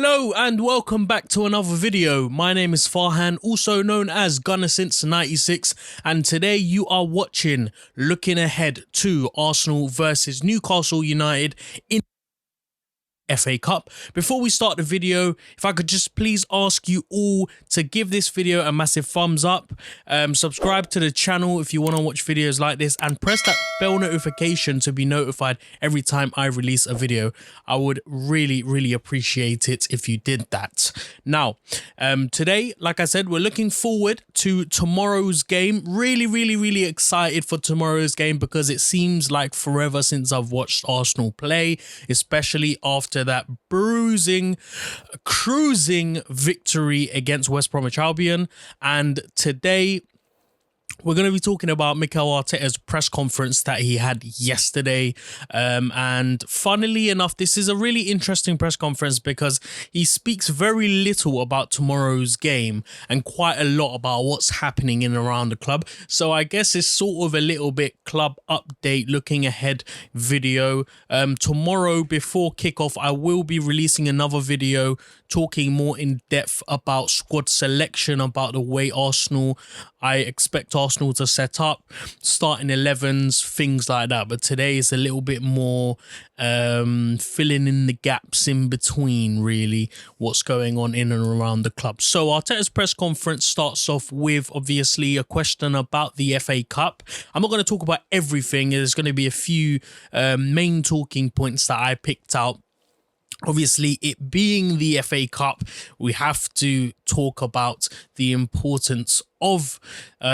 Hello and welcome back to another video. My name is Farhan, also known as Gunner since 96, and today you are watching looking ahead to Arsenal versus Newcastle United in FA Cup. Before we start the video, if I could just please ask you all to give this video a massive thumbs up, subscribe to the channel if you want to watch videos like this, and press that bell notification to be notified every time I release a video. I would really appreciate it if you did that. Now, today, like I said, we're looking forward to tomorrow's game. Really excited for tomorrow's game because it seems like forever since I've watched Arsenal play, especially after that cruising victory against West Bromwich Albion. And today we're going to be talking about Mikel Arteta's press conference that he had yesterday. And funnily enough, this is a really interesting press conference because he speaks very little about tomorrow's game and quite a lot about what's happening in and around the club. So I guess it's sort of a little bit club update, looking ahead video. Tomorrow before kickoff, I will be releasing another video talking more in depth about squad selection, about the way I expect Arsenal to set up, starting 11s, things like that. But today is a little bit more filling in the gaps in between, really, what's going on in and around the club. So Arteta's press conference starts off with, obviously, a question about the FA Cup. I'm not going to talk about everything. There's going to be a few main talking points that I picked out. Obviously, it being the FA Cup, we have to talk about the importance of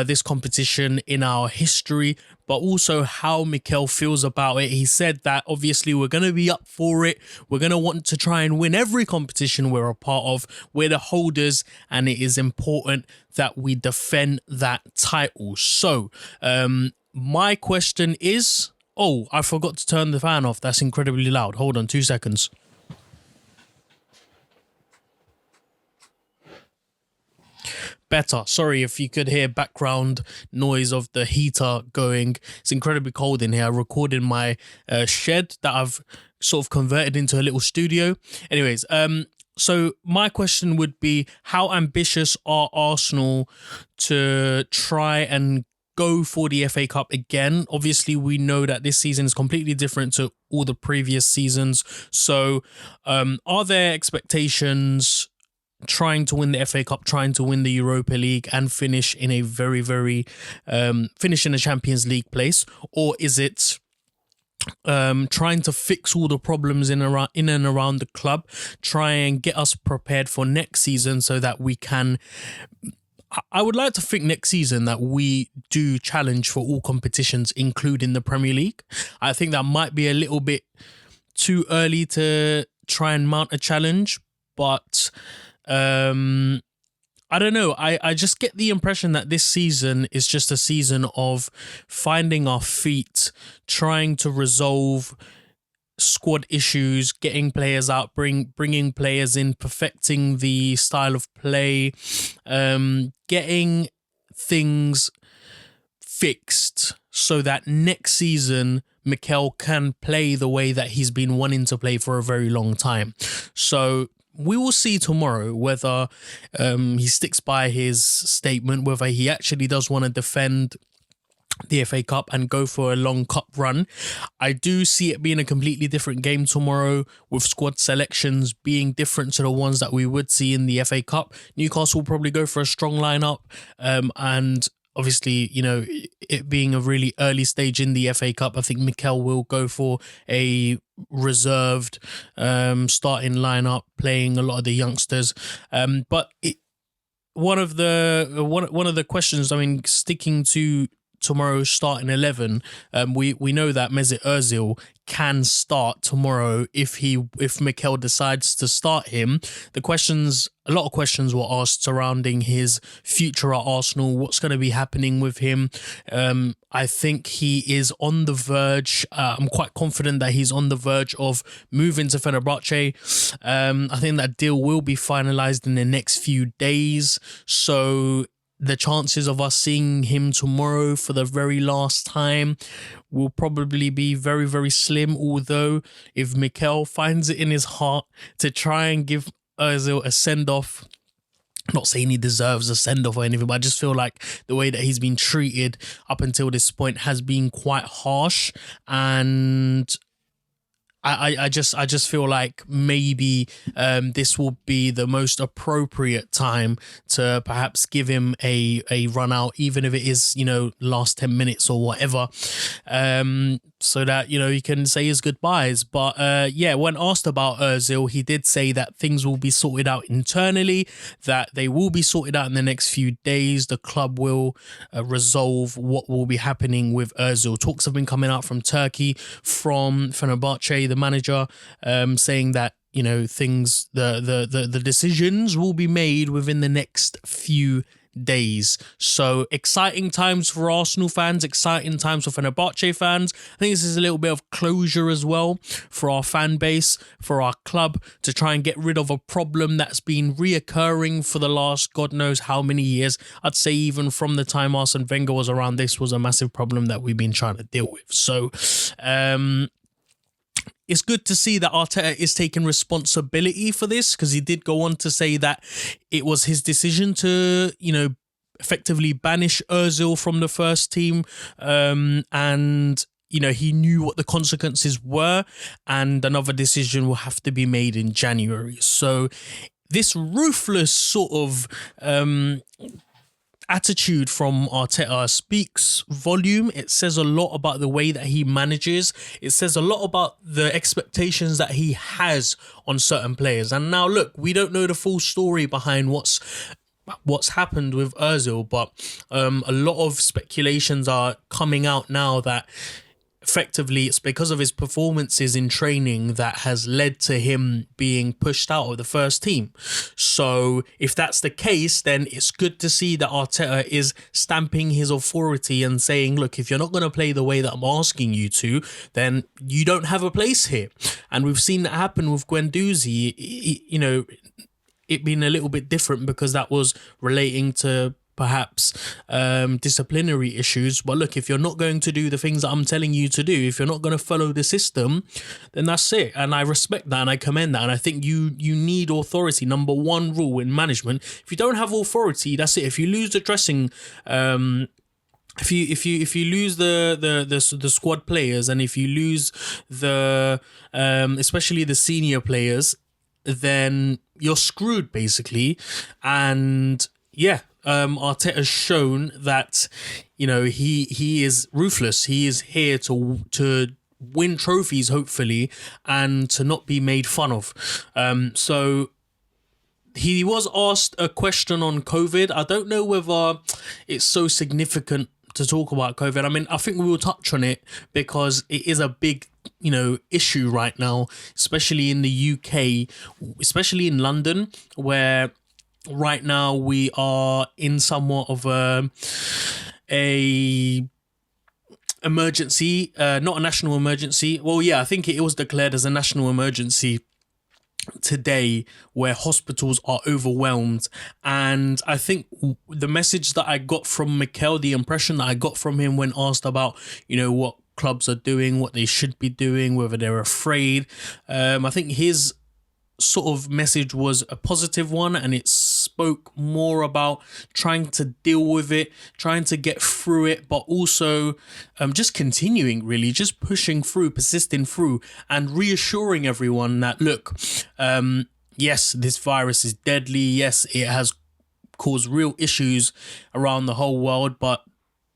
this competition in our history, but also how Mikel feels about it. He said that obviously we're going to be up for it. We're going to want to try and win every competition we're a part of. We're the holders, and it is important that we defend that title. So, my question is... Oh, I forgot to turn the fan off. That's incredibly loud. Hold on 2 seconds. Better. Sorry if you could hear background noise of the heater going. It's incredibly cold in here. I recorded my shed that I've sort of converted into a little studio. Anyways, so my question would be, how ambitious are Arsenal to try and go for the FA Cup again? Obviously, we know that this season is completely different to all the previous seasons. So are there expectations trying to win the FA Cup, trying to win the Europa League and finish in a finish in a Champions League place? Or is it trying to fix all the problems in and around the club, try and get us prepared for next season so that we can... I would like to think next season that we do challenge for all competitions, including the Premier League. I think that might be a little bit too early to try and mount a challenge, but I don't know. I just get the impression that this season is just a season of finding our feet, trying to resolve squad issues, getting players out, bringing players in, perfecting the style of play, getting things fixed so that next season Mikel can play the way that he's been wanting to play for a very long time. So we will see tomorrow whether he sticks by his statement, whether he actually does want to defend the FA Cup and go for a long cup run. I do see it being a completely different game tomorrow, with squad selections being different to the ones that we would see in the FA Cup. Newcastle will probably go for a strong lineup, and obviously, you know, it being a really early stage in the FA Cup, I think Mikel will go for a reserved starting lineup, playing a lot of the youngsters. But one of the questions, I mean, sticking to tomorrow's starting 11, we know that Mesut Ozil can start tomorrow if Mikel decides to start him. A lot of questions were asked surrounding his future at Arsenal. What's going to be happening with him? I think he is on the verge. I'm quite confident that he's on the verge of moving to Fenerbahce. I think that deal will be finalized in the next few days. So the chances of us seeing him tomorrow for the very last time will probably be very slim, although if Mikel finds it in his heart to try and give Ozil a send-off. Not saying he deserves a send-off or anything, but I just feel like the way that he's been treated up until this point has been quite harsh, and I just feel like maybe this will be the most appropriate time to perhaps give him a run out, even if it is, last 10 minutes or whatever, so that, he can say his goodbyes. But when asked about Ozil, he did say that things will be sorted out internally, that they will be sorted out in the next few days. The club will resolve what will be happening with Ozil. Talks have been coming out from Turkey, from Fenerbahce, the manager, saying that things, the decisions will be made within the next few days. So exciting times for Arsenal fans, exciting times for Fenerbahce fans. I think this is a little bit of closure as well for our fan base, for our club, to try and get rid of a problem that's been reoccurring for the last God knows how many years. I'd say even from the time Arsene Wenger was around, this was a massive problem that we've been trying to deal with. So it's good to see that Arteta is taking responsibility for this, because he did go on to say that it was his decision to, effectively banish Ozil from the first team. And he knew what the consequences were, and another decision will have to be made in January. So this ruthless sort of attitude from Arteta speaks volume. It says a lot about the way that he manages. It says a lot about the expectations that he has on certain players. And now look, we don't know the full story behind what's happened with Ozil, but a lot of speculations are coming out now that effectively it's because of his performances in training that has led to him being pushed out of the first team. So if that's the case, then it's good to see that Arteta is stamping his authority and saying, look, if you're not going to play the way that I'm asking you to, then you don't have a place here. And we've seen that happen with Guendouzi, it being a little bit different because that was relating to perhaps disciplinary issues. But look, if you're not going to do the things that I'm telling you to do, if you're not going to follow the system, then that's it. And I respect that and I commend that. And I think you need authority. Number one rule in management: if you don't have authority, that's it. If you lose the dressing, if you lose the squad players, and if you lose the especially the senior players, then you're screwed basically. And yeah, Arteta's shown that he is ruthless. He is here to win trophies, hopefully, and to not be made fun of. So he was asked a question on COVID. I don't know whether it's so significant to talk about COVID. I mean, I think we will touch on it because it is a big issue right now, especially in the UK, especially in London, where right now we are in somewhat of a emergency, not a national emergency. Well, yeah, I think it was declared as a national emergency today, where hospitals are overwhelmed. And I think the message that I got from Mikel, the impression that I got from him when asked about, what clubs are doing, what they should be doing, whether they're afraid, I think his sort of message was a positive one, and it spoke more about trying to deal with it, trying to get through it, but also just continuing, really, just pushing through, persisting through, and reassuring everyone that, look, yes, this virus is deadly, yes, it has caused real issues around the whole world, but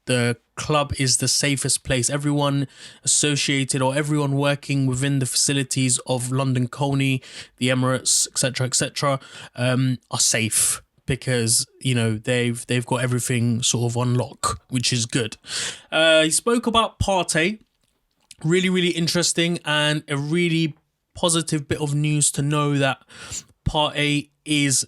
the club is the safest place. Everyone associated or everyone working within the facilities of London Colney, the Emirates, etc., are safe because they've got everything sort of on lock, which is good. He spoke about Partey, really, really interesting, and a really positive bit of news to know that Partey is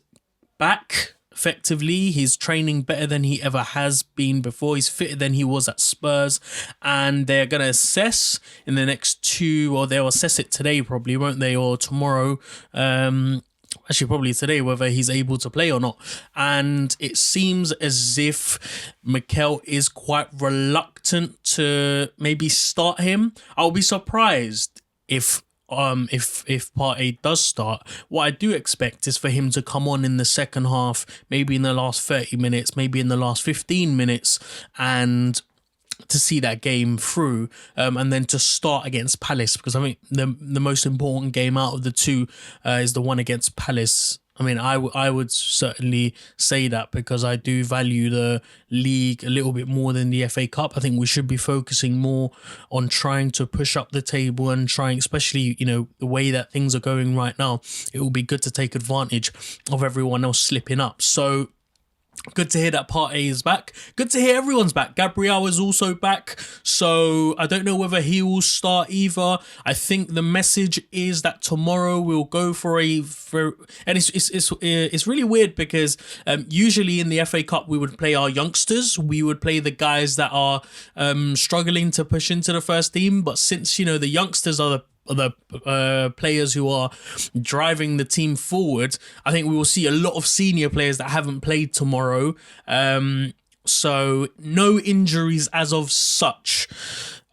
back. Effectively, he's training better than he ever has been before. He's fitter than he was at Spurs, and they're going to assess in the next they'll assess it today probably, won't they, or tomorrow, actually probably today, whether he's able to play or not. And it seems as if Mikel is quite reluctant to maybe start him. I'll be surprised if if Partey does start, what I do expect is for him to come on in the second half, maybe in the last 30 minutes, maybe in the last 15 minutes, and to see that game through, and then to start against Palace, because I think the most important game out of the two is the one against Palace. I mean, I would certainly say that, because I do value the league a little bit more than the FA Cup. I think we should be focusing more on trying to push up the table and trying, especially, the way that things are going right now, it will be good to take advantage of everyone else slipping up. So good to hear that Partey is back. Good to hear everyone's back. Gabriel is also back. So I don't know whether he will start either. I think the message is that tomorrow we'll go for and it's really weird, because usually in the FA Cup we would play our youngsters. We would play the guys that are struggling to push into the first team. But since, the youngsters are the players who are driving the team forward, I think we will see a lot of senior players that haven't played tomorrow. So no injuries as of such.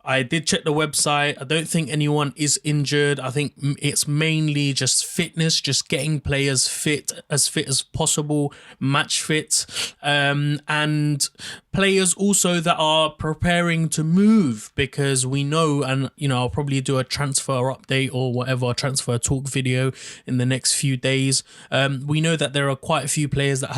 I did check the website. I don't think anyone is injured. I think it's mainly just fitness, just getting players fit as possible, match fit, and players also that are preparing to move, because we know, and I'll probably do a transfer update or whatever, transfer talk video in the next few days. We know that there are quite a few players that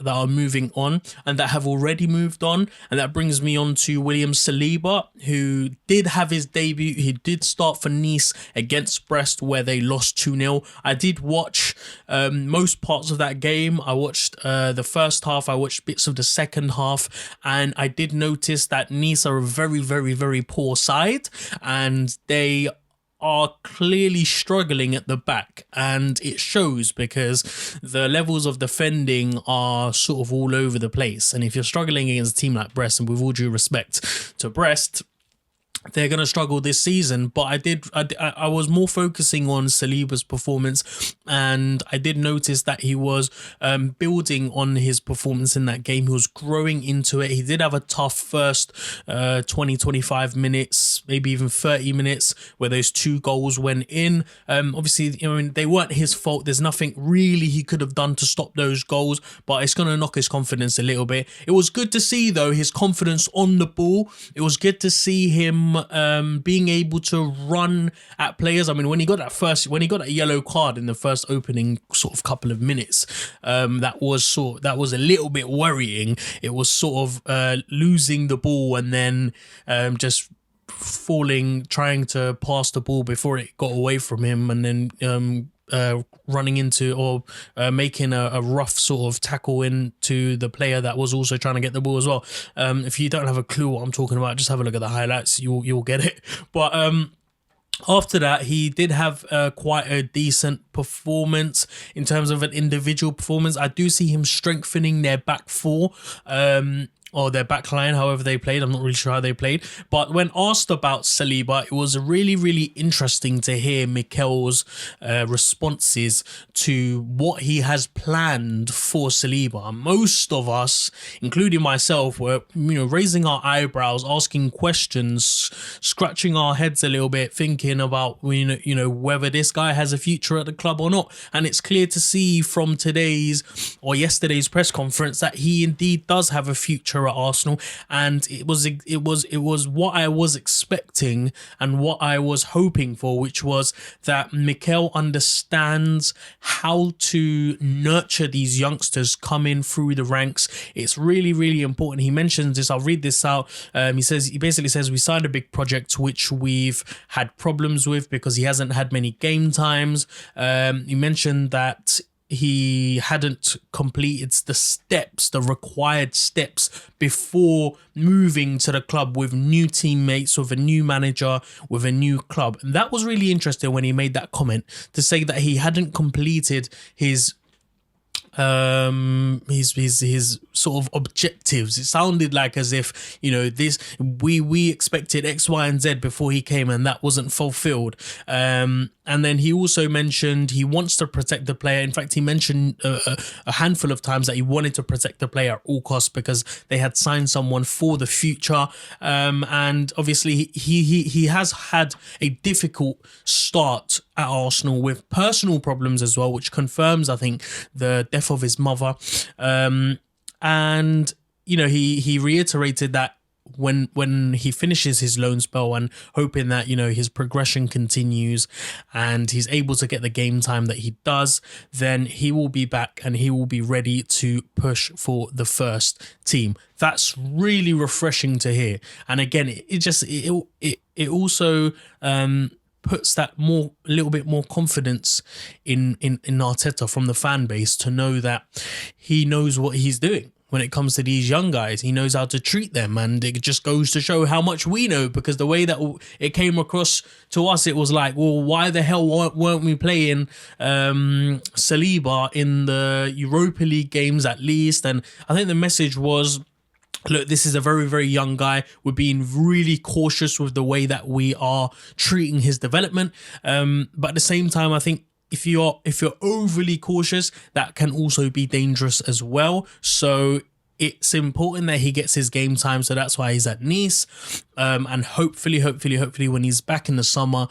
are moving on and that have already moved on, and that brings me on to William Saliba, who did have his debut. He did start for Nice against Brest, where they lost 2-0. I did watch most parts of that game. I watched the first half, I watched bits of the second half, and I did notice that Nice are a very, very, very poor side, and they are clearly struggling at the back, and it shows, because the levels of defending are sort of all over the place. And if you're struggling against a team like Brest, and with all due respect to Brest, they're going to struggle this season. But I was more focusing on Saliba's performance, and I did notice that he was building on his performance in that game. He was growing into it. He did have a tough first 20-25 minutes, maybe even 30 minutes, where those 2 goals went in. Obviously, they weren't his fault. There's nothing really he could have done to stop those goals, but it's going to knock his confidence a little bit. It was good to see, though, his confidence on the ball. It was good to see him being able to run at players. I mean, when he got that yellow card in the first opening sort of couple of minutes, that was a little bit worrying. It was sort of losing the ball and then just falling, trying to pass the ball before it got away from him, and then running into or making a rough sort of tackle into the player that was also trying to get the ball as well. If you don't have a clue what I'm talking about, just have a look at the highlights. You'll get it. But after that, he did have quite a decent performance in terms of an individual performance. I do see him strengthening their back four. Or their backline, however they played. I'm not really sure how they played. But when asked about Saliba, it was really, really interesting to hear Mikel's responses to what he has planned for Saliba. Most of us, including myself, were raising our eyebrows, asking questions, scratching our heads a little bit, thinking about whether this guy has a future at the club or not. And it's clear to see from today's or yesterday's press conference that he indeed does have a future at Arsenal, and it was what I was expecting and what I was hoping for, which was that Mikel understands how to nurture these youngsters coming through the ranks. It's really, really important. He mentions this. I'll read this out. He basically says we signed a big project which we've had problems with because he hasn't had many game times. He mentioned that he hadn't completed the required steps before moving to the club with new teammates, with a new manager, with a new club. And that was really interesting when he made that comment, to say that he hadn't completed his his sort of objectives. It sounded like as if, you know, this we expected X, Y, and Z before he came, and that wasn't fulfilled. And then he also mentioned he wants to protect the player. In fact, he mentioned a handful of times that he wanted to protect the player at all costs because they had signed someone for the future. And obviously he has had a difficult start at Arsenal with personal problems as well, which confirms, I think, the death of his mother. And, you know, he reiterated that when he finishes his loan spell, and hoping that, you know, his progression continues and he's able to get the game time that he does, then he will be back and he will be ready to push for the first team. That's really refreshing to hear. And again, it also puts that a little bit more confidence in Arteta from the fan base, to know that he knows what he's doing. When it comes to these young guys, he knows how to treat them, and it just goes to show how much we know, because the way that it came across to us, it was like, well, why the hell weren't we playing Saliba in the Europa League games at least? And I think the message was, look, this is a very, very young guy. We're being really cautious with the way that we are treating his development. But at the same time, I think if you're overly cautious, that can also be dangerous as well. So it's important that he gets his game time. So that's why he's at Nice. And hopefully, when he's back in the summer,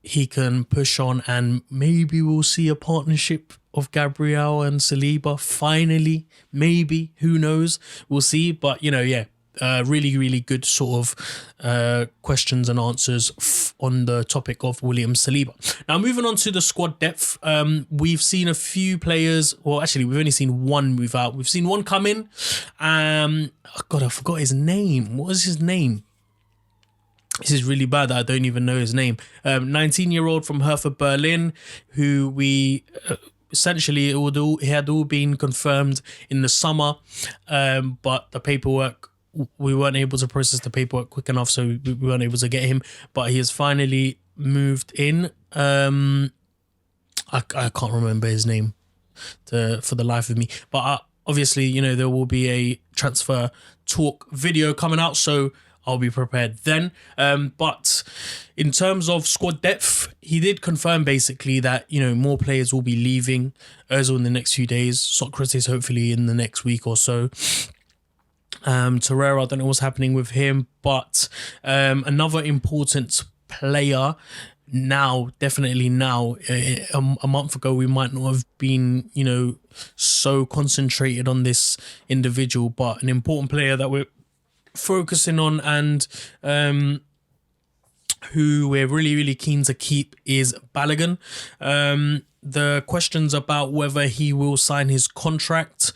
he can push on, and maybe we'll see a partnership of Gabriel and Saliba finally. Maybe, who knows? We'll see. But, you know, yeah. Really, really good sort of questions and answers on the topic of William Saliba. Now, moving on to the squad depth, we've seen a few players. Well, actually, we've only seen one move out. We've seen one come in. Oh God, I forgot his name. What was his name? This is really bad that I don't even know his name. 19-year-old from Hertha Berlin, who we... essentially, it had all been confirmed in the summer, but the paperwork, we weren't able to process the paperwork quick enough, so we weren't able to get him. But he has finally moved in. I can't remember his name for the life of me. But obviously, you know, there will be a transfer talk video coming out, so I'll be prepared then. But in terms of squad depth, he did confirm basically that, you know, more players will be leaving. Ozil in the next few days, Socrates hopefully in the next week or so. Torreira, I don't know what's happening with him, but another important player now, definitely now, a month ago we might not have been, you know, so concentrated on this individual, but an important player that we're focusing on, and who we're really, really keen to keep, is Balogun. The questions about whether he will sign his contract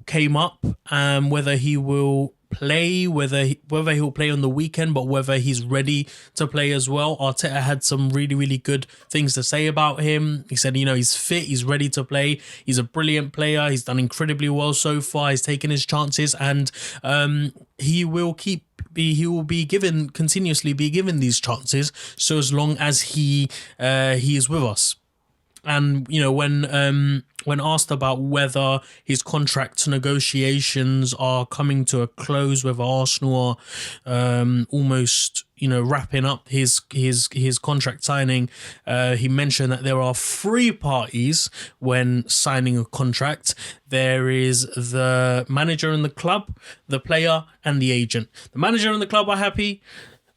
came up, whether he will play, whether he'll play on the weekend, but whether he's ready to play as well. Arteta had some really, really good things to say about him. He said, you know, he's fit, he's ready to play, he's a brilliant player, he's done incredibly well so far, he's taken his chances, and he will continuously be given these chances, so as long as he is with us. And, you know, when asked about whether his contract negotiations are coming to a close, whether Arsenal are almost, you know, wrapping up his contract signing, he mentioned that there are three parties when signing a contract. There is the manager in the club, the player, and the agent. The manager and the club are happy,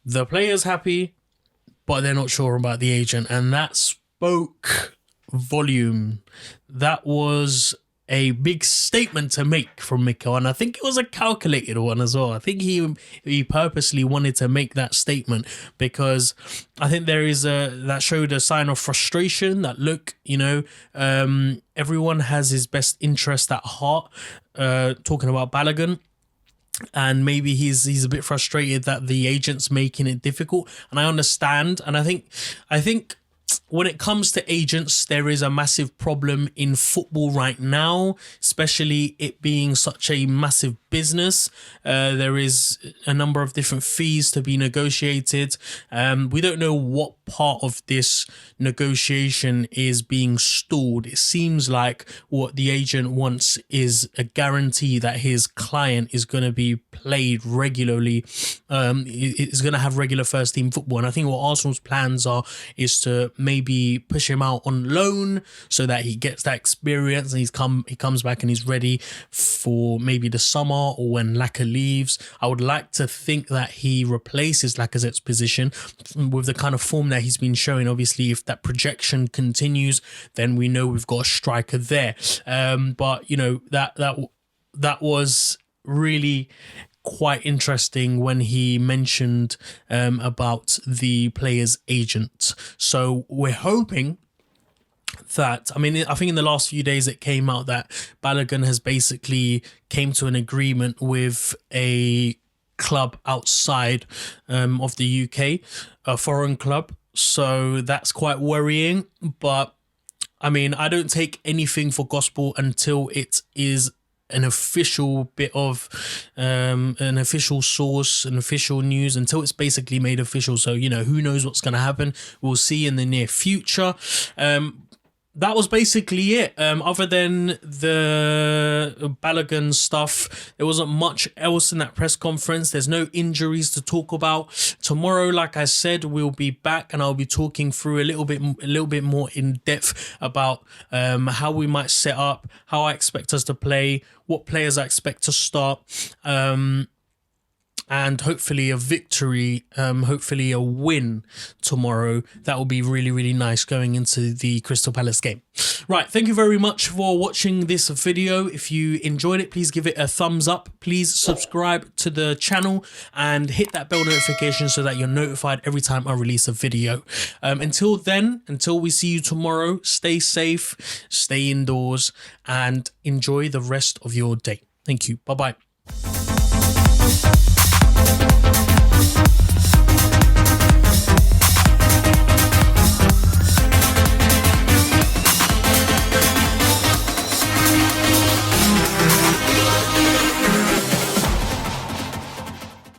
the player's happy, but they're not sure about the agent, and that spoke volume. That was a big statement to make from Mikel, and I think it was a calculated one as well. I think he purposely wanted to make that statement, because I think there is that showed a sign of frustration, that look, you know, everyone has his best interest at heart, talking about Balogun. And maybe he's a bit frustrated that the agent's making it difficult, and I understand. And I think when it comes to agents, there is a massive problem in football right now, especially it being such a massive business. There is a number of different fees to be negotiated. We don't know what part of this negotiation is being stalled. It seems like what the agent wants is a guarantee that his client is going to be played regularly, is going to have regular first team football. And I think what Arsenal's plans are is to maybe push him out on loan so that he gets that experience and he comes back and he's ready for maybe the summer or when Laka leaves. I would like to think that he replaces Lacazette's position with the kind of form that he's been showing. Obviously, if that projection continues, then we know we've got a striker there. But you know, that was really quite interesting when he mentioned about the player's agent. So we're hoping that, I mean, I think in the last few days it came out that Balogun has basically came to an agreement with a club outside of the UK, a foreign club. So that's quite worrying. But I mean, I don't take anything for gospel until it is an official bit of an official source, an official news, until it's basically made official. So, you know, who knows what's going to happen. We'll see in the near future. That was basically it. Other than the Balogun stuff, there wasn't much else in that press conference. There's no injuries to talk about. Tomorrow, like I said, we'll be back and I'll be talking through a little bit more in depth about how we might set up, how I expect us to play, what players I expect to start, and hopefully a victory, hopefully a win tomorrow. That will be really, really nice going into the Crystal Palace game. Right, thank you very much for watching this video. If you enjoyed it, please give it a thumbs up. Please subscribe to the channel and hit that bell notification so that you're notified every time I release a video. Until then, until we see you tomorrow, stay safe, stay indoors, and enjoy the rest of your day. Thank you. Bye-bye.